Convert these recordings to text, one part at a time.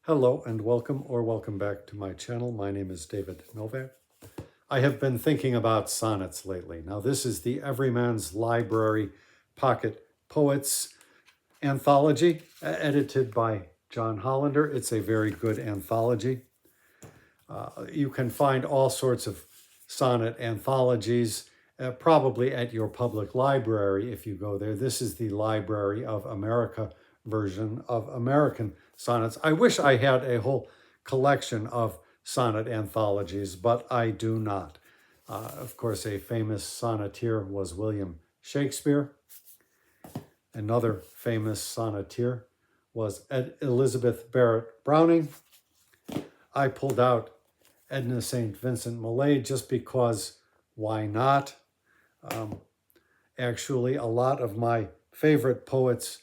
Hello and welcome back to my channel. My name is David Novak. I have been thinking about sonnets lately. Now this is the Everyman's Library Pocket Poets anthology, edited by John Hollander. It's a very good anthology. You can find all sorts of sonnet anthologies, probably at your public library if you go there. This is the Library of America version of American sonnets. I wish I had a whole collection of sonnet anthologies, but I do not. Of course, a famous sonneteer was William Shakespeare. Another famous sonneteer was Elizabeth Barrett Browning. I pulled out Edna St. Vincent Millay just because why not? Actually, a lot of my favorite poets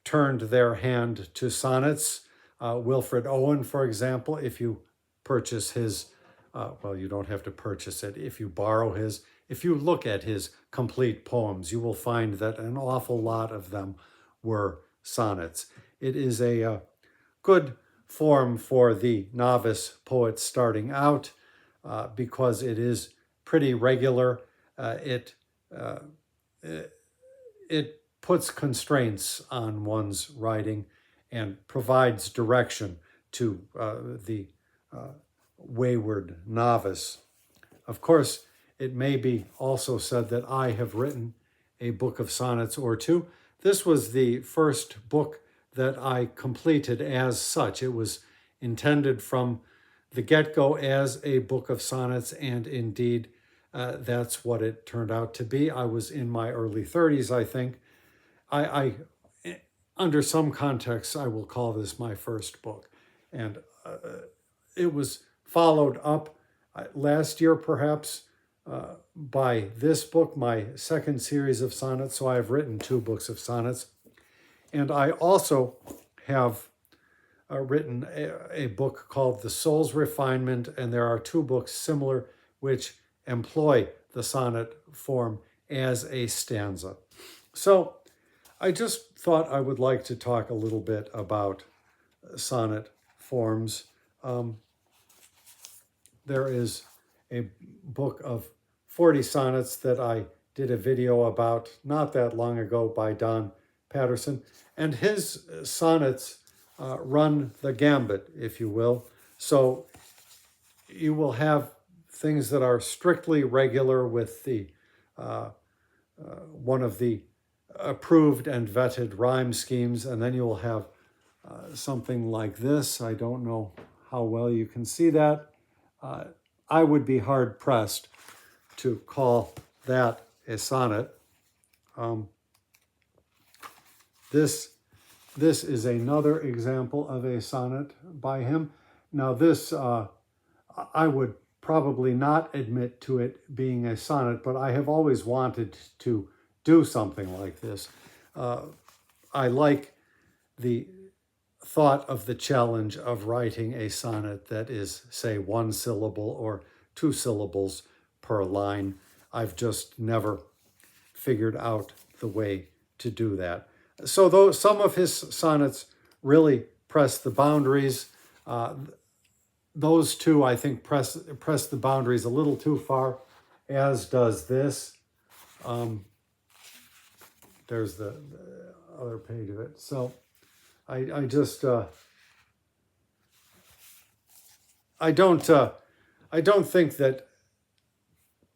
turned their hand to sonnets. Wilfred Owen, for example, if you purchase his, well, you don't have to purchase it. If you borrow his, if you look at his complete poems, you will find that an awful lot of them were sonnets. It is a good form for the novice poet starting out because it is pretty regular. It puts constraints on one's writing and provides direction to the wayward novice. Of course, it may be also said that I have written a book of sonnets or two. This was the first book that I completed as such. It was intended from the get-go as a book of sonnets, and indeed that's what it turned out to be. I was in my early 30s, I think. I under some contexts, I will call this my first book. And it was followed up last year, perhaps, by this book, my second series of sonnets. So I've written 2 books of sonnets. And I also have written a book called The Soul's Refinement, and there are 2 books similar which employ the sonnet form as a stanza. So I just thought I would like to talk a little bit about sonnet forms. There is a book of 40 sonnets that I did a video about not that long ago by Don Patterson, and his sonnets run the gambit, if you will. So you will have things that are strictly regular with the one of the approved and vetted rhyme schemes, and then you will have something like this. I don't know how well you can see that. I would be hard-pressed to call that a sonnet. This is another example of a sonnet by him. Now this, I would probably not admit to it being a sonnet, but I have always wanted to do something like this. I like the thought of the challenge of writing a sonnet that is, say, 1 syllable or 2 syllables per line. I've just never figured out the way to do that. So though some of his sonnets really press the boundaries, those 2, I think, press the boundaries a little too far, as does this. There's the other page of it. So I just I don't think that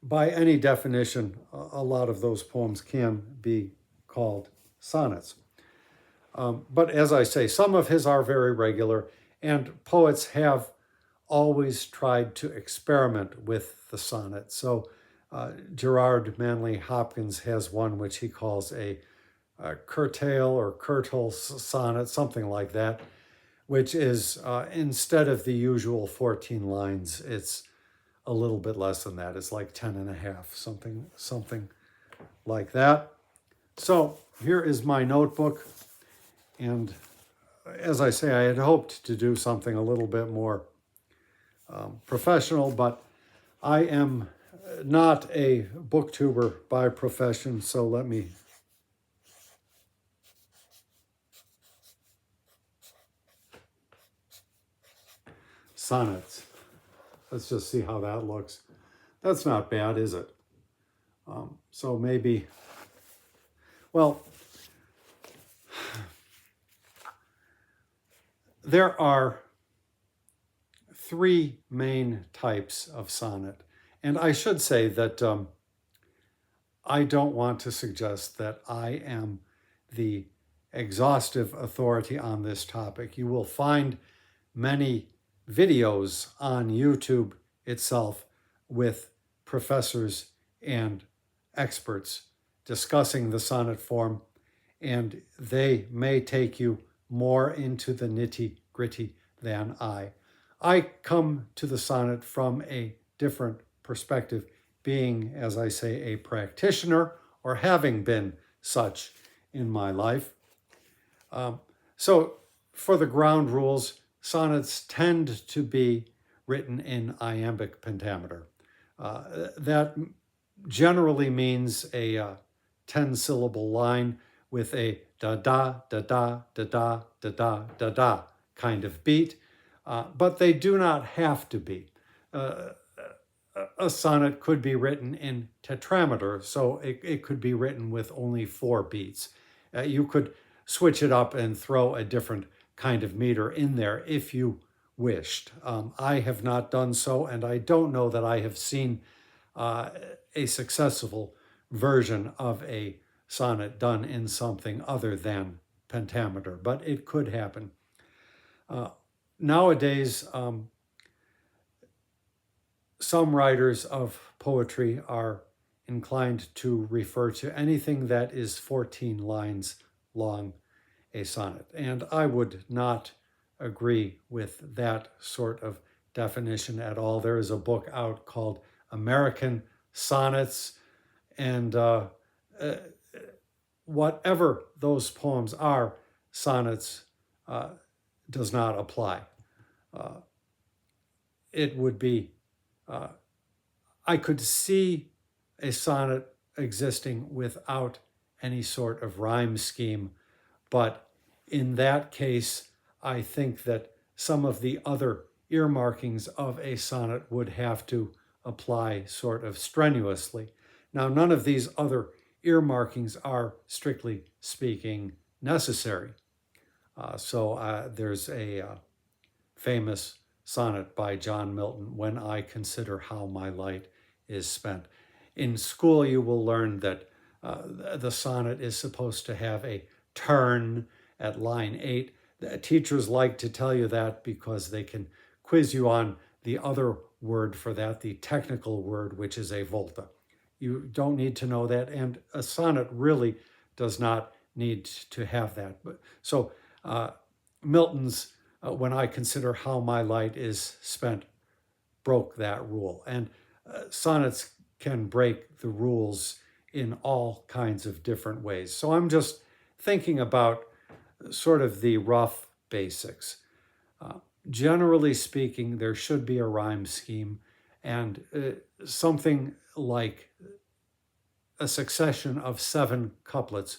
by any definition a lot of those poems can be called sonnets. But as I say, some of his are very regular, and poets have always tried to experiment with the sonnet. So Gerard Manley Hopkins has one which he calls a curtail or curtal sonnet, something like that, which is instead of the usual 14 lines, it's a little bit less than that. It's like 10 and a half, something like that. So here is my notebook. And as I say, I had hoped to do something a little bit more professional, but I am not a booktuber by profession, so let me sonnets. Let's just see how that looks. That's not bad, is it? So maybe, well, there are three main types of sonnet. And I should say that I don't want to suggest that I am the exhaustive authority on this topic. You will find many videos on YouTube itself with professors and experts discussing the sonnet form, and they may take you more into the nitty-gritty than I. I come to the sonnet from a different perspective, being, as I say, a practitioner or having been such in my life. So for the ground rules, sonnets tend to be written in iambic pentameter. That generally means a 10-syllable line with a da-da, da-da, da-da, da-da, da-da kind of beat, but they do not have to be. A sonnet could be written in tetrameter, so it could be written with only 4 beats. You could switch it up and throw a different kind of meter in there if you wished. I have not done so, and I don't know that I have seen a successful version of a sonnet done in something other than pentameter, but it could happen. Nowadays, some writers of poetry are inclined to refer to anything that is 14 lines long, a sonnet. And I would not agree with that sort of definition at all. There is a book out called American Sonnets, and whatever those poems are, sonnets does not apply. It would be, I could see a sonnet existing without any sort of rhyme scheme, but in that case, I think that some of the other earmarkings of a sonnet would have to apply sort of strenuously. Now, none of these other earmarkings are, strictly speaking, necessary. So there's a famous sonnet by John Milton, "When I Consider How My Light is Spent." In school, you will learn that the sonnet is supposed to have a turn at line 8. The teachers like to tell you that because they can quiz you on the other word for that, the technical word, which is a volta. You don't need to know that, and a sonnet really does not need to have that. So Milton's "When I Consider How My Light is Spent" broke that rule. And sonnets can break the rules in all kinds of different ways. So I'm just thinking about sort of the rough basics. Generally speaking, there should be a rhyme scheme, and something like a succession of 7 couplets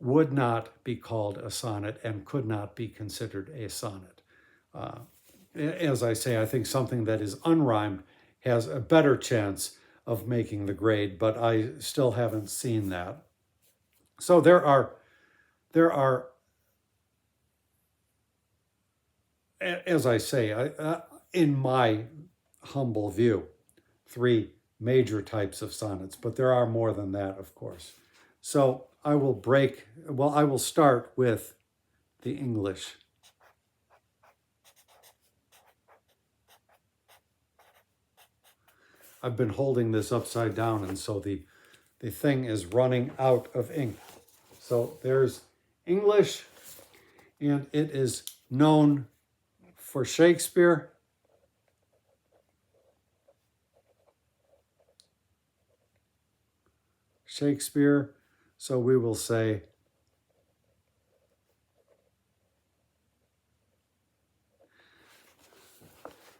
would not be called a sonnet and could not be considered a sonnet. As I say, I think something that is unrhymed has a better chance of making the grade, but I still haven't seen that. So there are, as I say, in my humble view, 3 major types of sonnets, but there are more than that, of course. So I will start with the English. I've been holding this upside down, and so the thing is running out of ink. So there's English, and it is known for Shakespeare. So we will say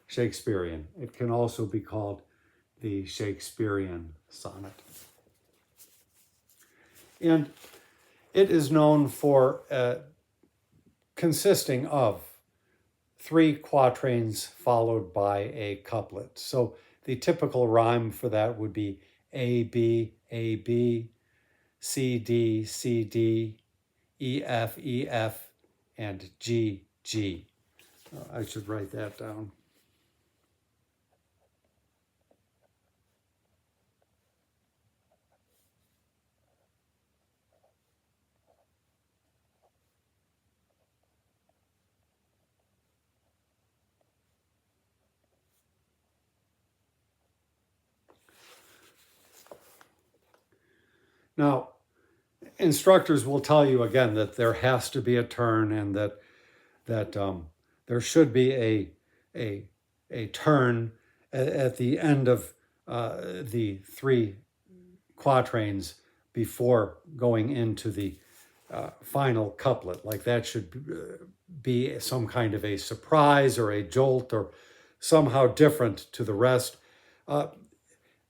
Shakespearean. It can also be called the Shakespearean sonnet. And it is known for consisting of 3 quatrains followed by a couplet. So the typical rhyme for that would be A, B, A, B, C, D, C, D, E, F, E, F, and G, G. I should write that down. Now, instructors will tell you again that there has to be a turn, and that there should be a turn at the end of the 3 quatrains before going into the final couplet. Like that should be some kind of a surprise or a jolt or somehow different to the rest.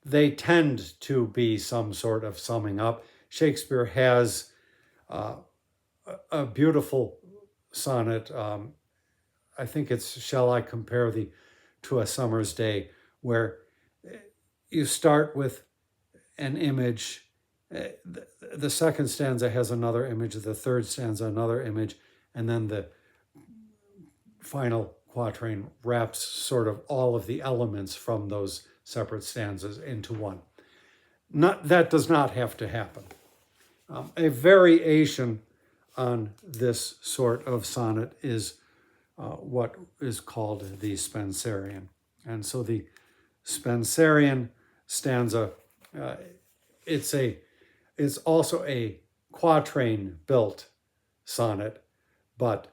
They tend to be some sort of summing up. Shakespeare has a beautiful sonnet. I think it's Shall I Compare Thee to a Summer's Day, where you start with an image. The second stanza has another image, the third stanza another image, and then the final quatrain wraps sort of all of the elements from those separate stanzas into one. That does not have to happen. A variation on this sort of sonnet is what is called the Spenserian. And so the Spenserian stanza, it's also a quatrain-built sonnet, but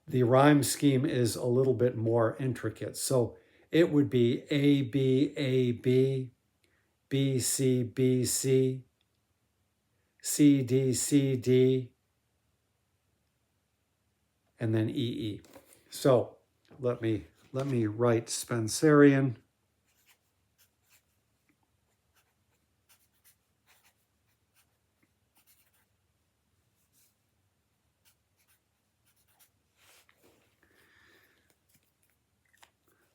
the rhyme scheme is a little bit more intricate. So it would be A, B, A, B, B, C, B, C, C, D, C, D, and then E, E. So let me write Spenserian.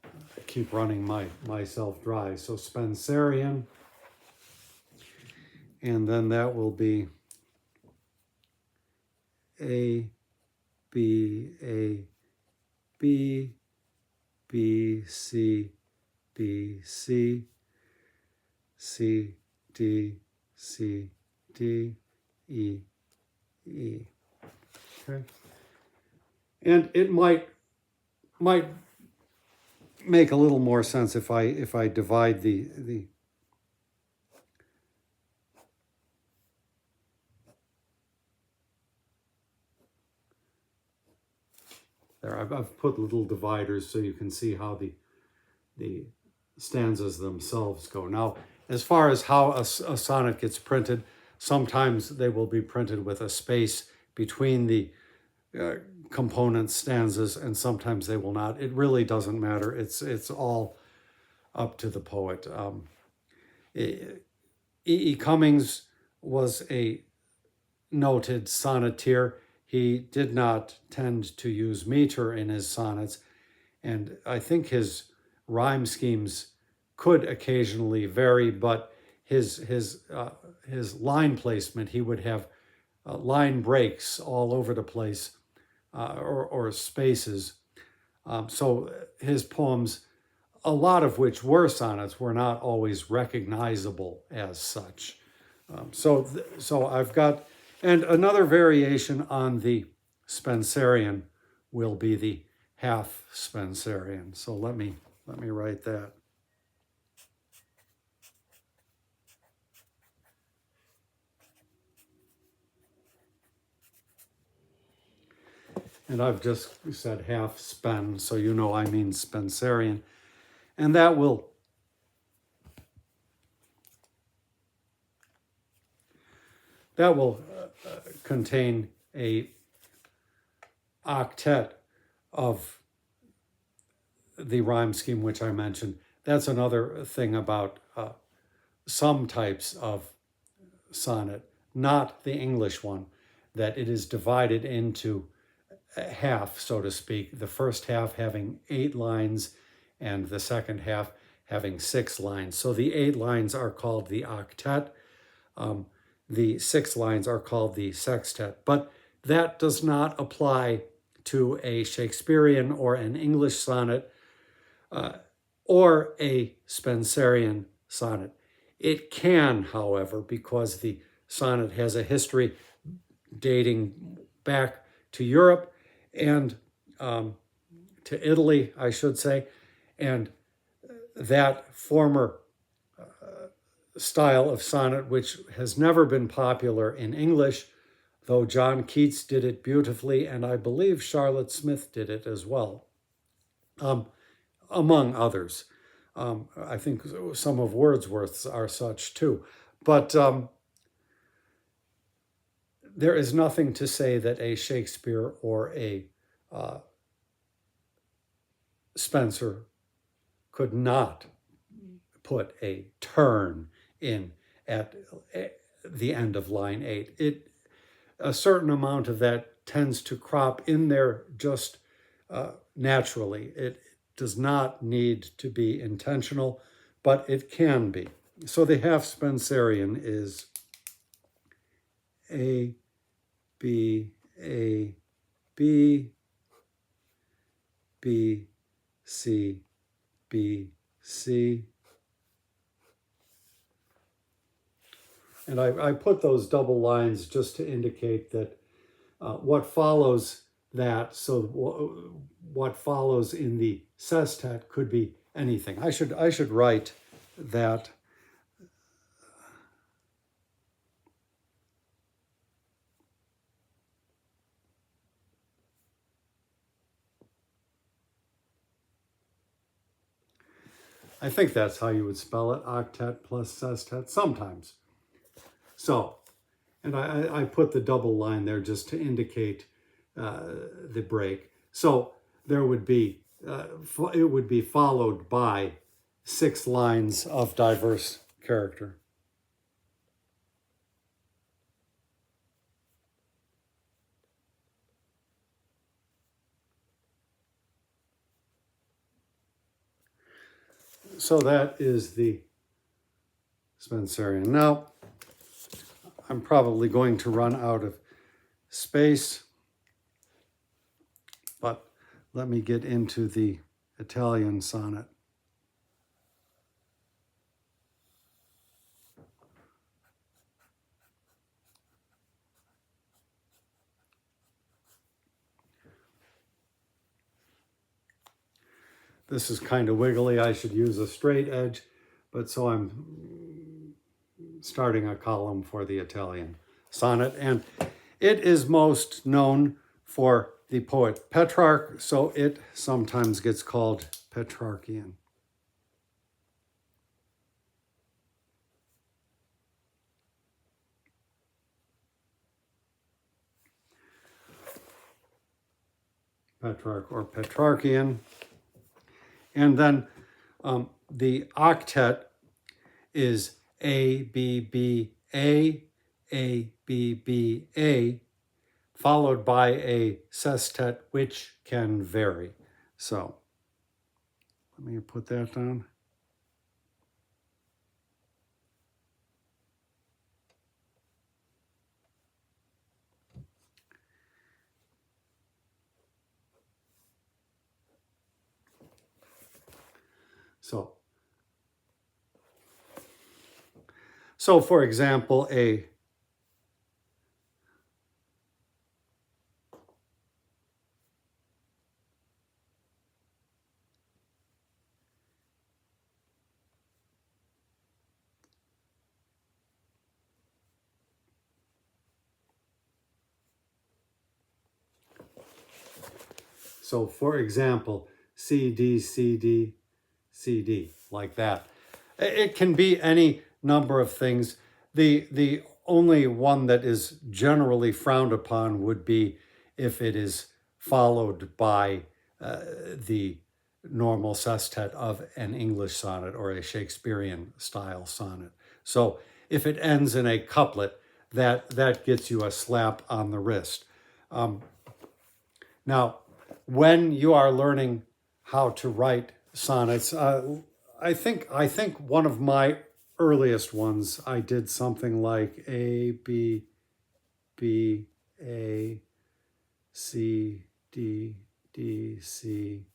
I keep running myself dry. So Spenserian, and then that will be A, B, A, B, B, C, B, C, C, D, C, D, E, E. Okay. And it might make a little more sense if I divide the there. I've put little dividers so you can see how the stanzas themselves go. Now, as far as how a sonnet gets printed, sometimes they will be printed with a space between the component stanzas, and sometimes they will not. It really doesn't matter. It's all up to the poet. E. Cummings was a noted sonneteer. He did not tend to use meter in his sonnets, and I think his rhyme schemes could occasionally vary, but his line placement, he would have line breaks all over the place, or spaces. So his poems, a lot of which were sonnets, were not always recognizable as such. So I've got, and another variation on the Spenserian will be the half Spenserian. So let me write that. And I've just said half Spen, so you know I mean Spenserian. And that will contain a octet of the rhyme scheme which I mentioned. That's another thing about some types of sonnet, not the English one, that it is divided into half, so to speak, the first half having 8 lines and the second half having 6 lines. So the 8 lines are called the octet. The 6 lines are called the sextet. But that does not apply to a Shakespearean or an English sonnet or a Spenserian sonnet. It can, however, because the sonnet has a history dating back to Europe and to Italy, I should say, and that former style of sonnet, which has never been popular in English, though John Keats did it beautifully, and I believe Charlotte Smith did it as well, among others. I think some of Wordsworth's are such too. But there is nothing to say that a Shakespeare or a Spenser could not put a turn in at the end of line 8. A certain amount of that tends to crop in there just naturally. It does not need to be intentional, but it can be. So the half Spenserian is A, B, A, B, B, C, B, C. And I put those double lines just to indicate that what follows that, so what follows in the sestet could be anything. I should write that. I think that's how you would spell it, octet plus sestet, sometimes. So, and I put the double line there just to indicate the break. So there would be, it would be followed by 6 lines of diverse character. So that is the Spenserian. Now, I'm probably going to run out of space, but let me get into the Italian sonnet. This is kind of wiggly. I should use a straight edge, but so I'm starting a column for the Italian sonnet. And it is most known for the poet Petrarch, so it sometimes gets called Petrarchian. Petrarch or Petrarchian. And then the octet is A, B, B, A, B, B, A, followed by a sestet, which can vary. So let me put that down. So for example, for example, C, D, C, D, C, D, like that. It can be any number of things. The only one that is generally frowned upon would be if it is followed by the normal sestet of an English sonnet or a Shakespearean style sonnet. So if it ends in a couplet, that gets you a slap on the wrist. Now, when you are learning how to write sonnets, I think one of my earliest ones, I did something like A, B, B, A, C, D, D, C,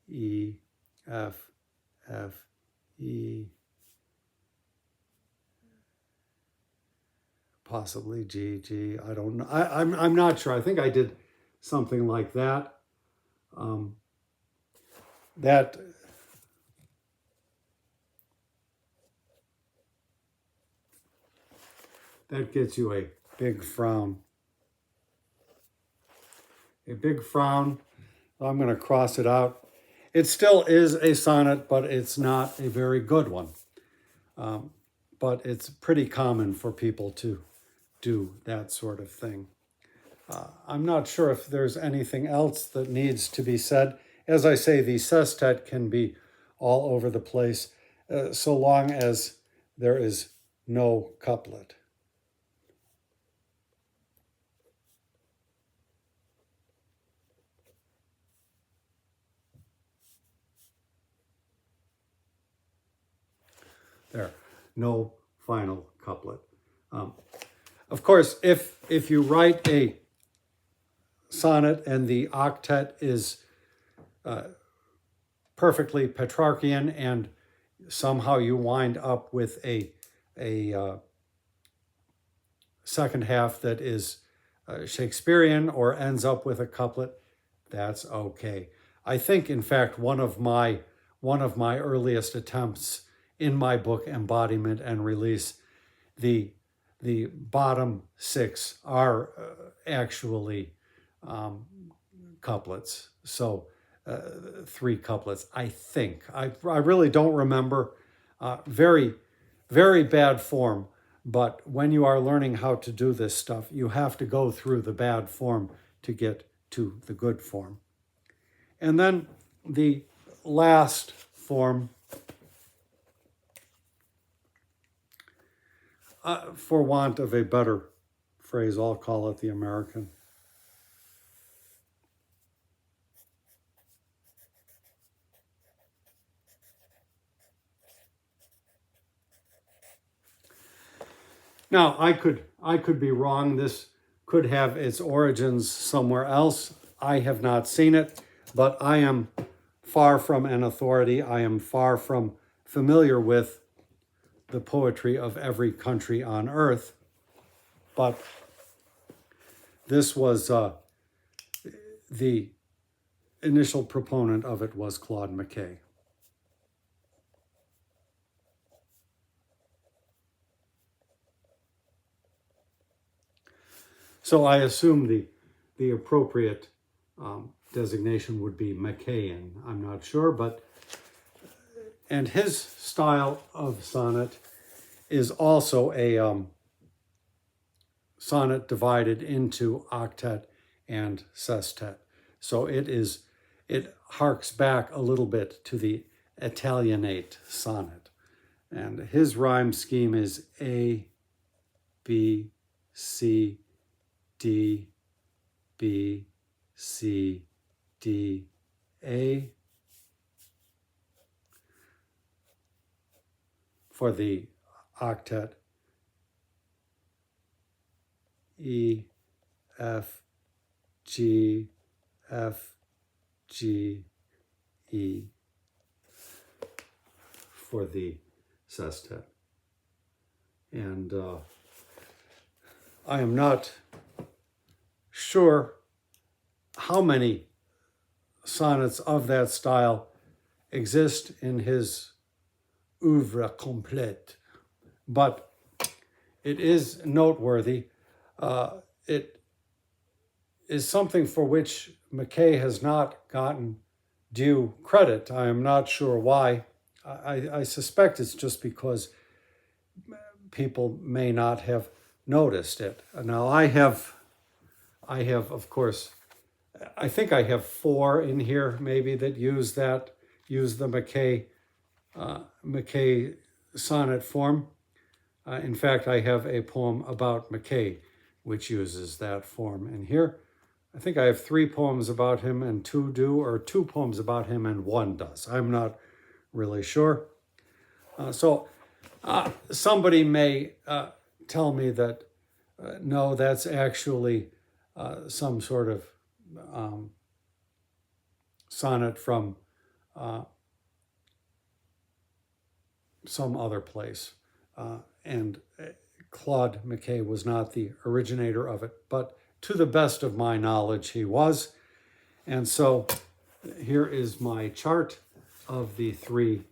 E, F, F, E, possibly G, G. I don't know. I'm not sure. I think I did something like that. Um, that that gets you a big frown. A big frown. I'm going to cross it out. It still is a sonnet, but it's not a very good one. But it's pretty common for people to do that sort of thing. I'm not sure if there's anything else that needs to be said. As I say, the sestet can be all over the place, so long as there is no couplet. There, no final couplet. Of course, if you write a sonnet and the octet is perfectly Petrarchian and somehow you wind up with a second half that is Shakespearean or ends up with a couplet, that's okay. I think, in fact, one of my earliest attempts in my book, Embodiment and Release, the bottom six are actually couplets. So 3 couplets, I think. I really don't remember. Very, very bad form. But when you are learning how to do this stuff, you have to go through the bad form to get to the good form. And then the last form, for want of a better phrase, I'll call it the American. Now, I could be wrong. This could have its origins somewhere else. I have not seen it, but I am far from an authority. I am far from familiar with the poetry of every country on earth. But this was the initial proponent of it was Claude McKay. So I assume the appropriate designation would be McKayan. I'm not sure, but and his style of sonnet is also a sonnet divided into octet and sestet. So it harks back a little bit to the Italianate sonnet. And his rhyme scheme is A, B, C, D, B, C, D, A. For the octet, E, F, G, F, G, E. For the sestet. And I am not sure how many sonnets of that style exist in his oeuvre complète, but it is noteworthy. It is something for which McKay has not gotten due credit. I am not sure why. I suspect it's just because people may not have noticed it. Now I have, of course, I think I have 4 in here maybe that use the McKay sonnet form. In fact, I have a poem about McKay which uses that form in here. I think I have 3 poems about him and 2 do, or 2 poems about him and 1 does. I'm not really sure. Somebody may tell me that no, that's actually some sort of sonnet from some other place. And Claude McKay was not the originator of it, but to the best of my knowledge, he was. And so here is my chart of the 3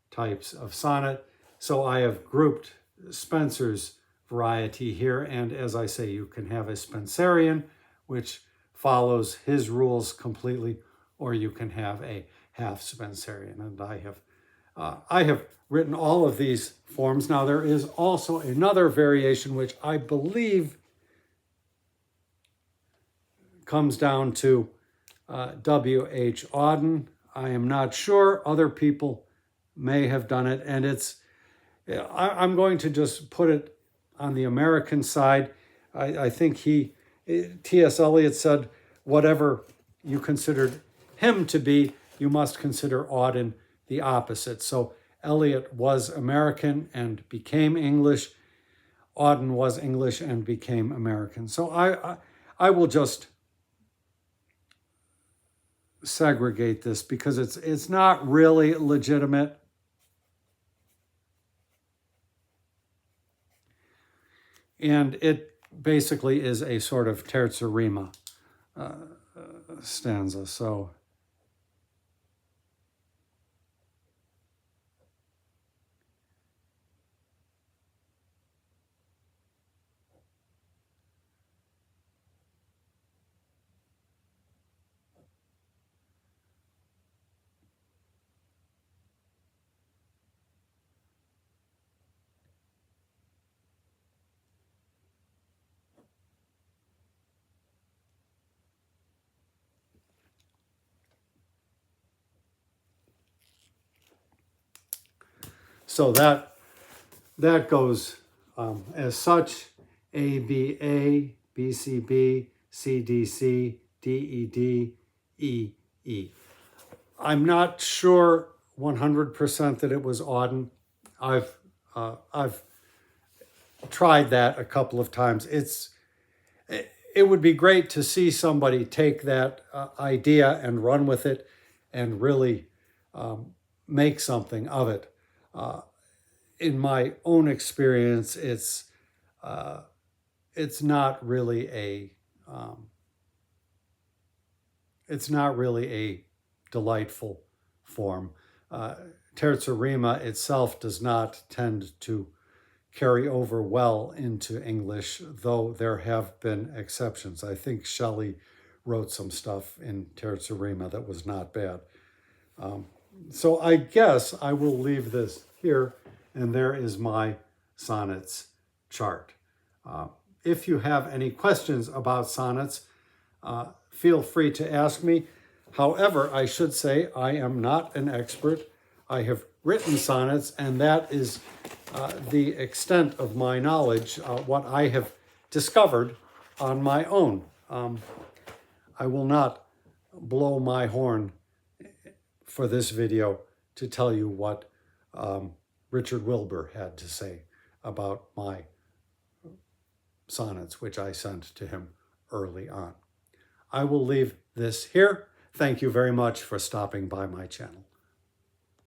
types of sonnet. So I have grouped Spenser's variety here, and as I say, you can have a Spenserian, which follows his rules completely, or you can have a half Spenserian, and I have written all of these forms. Now there is also another variation which I believe comes down to W.H. Auden. I am not sure. Other people may have done it, and I'm going to just put it on the American side. I think T.S. Eliot said, whatever you considered him to be, you must consider Auden the opposite. So Eliot was American and became English. Auden was English and became American. So I will just segregate this because it's not really legitimate. And it basically is a sort of terza rima stanza. So that goes as such: ABA, BCB, CDC, DED, EE. I'm not sure 100% that it was Auden. I've tried that a couple of times. It would be great to see somebody take that idea and run with it and really make something of it. In my own experience, it's not really a delightful form. Terza rima itself does not tend to carry over well into English, though there have been exceptions. I think Shelley wrote some stuff in terza rima that was not bad. So I guess I will leave this here, and there is my sonnets chart. If you have any questions about sonnets, feel free to ask me. However, I should say I am not an expert. I have written sonnets, and that is the extent of my knowledge, what I have discovered on my own. I will not blow my horn for this video to tell you what Richard Wilbur had to say about my sonnets, which I sent to him early on. I will leave this here. Thank you very much for stopping by my channel.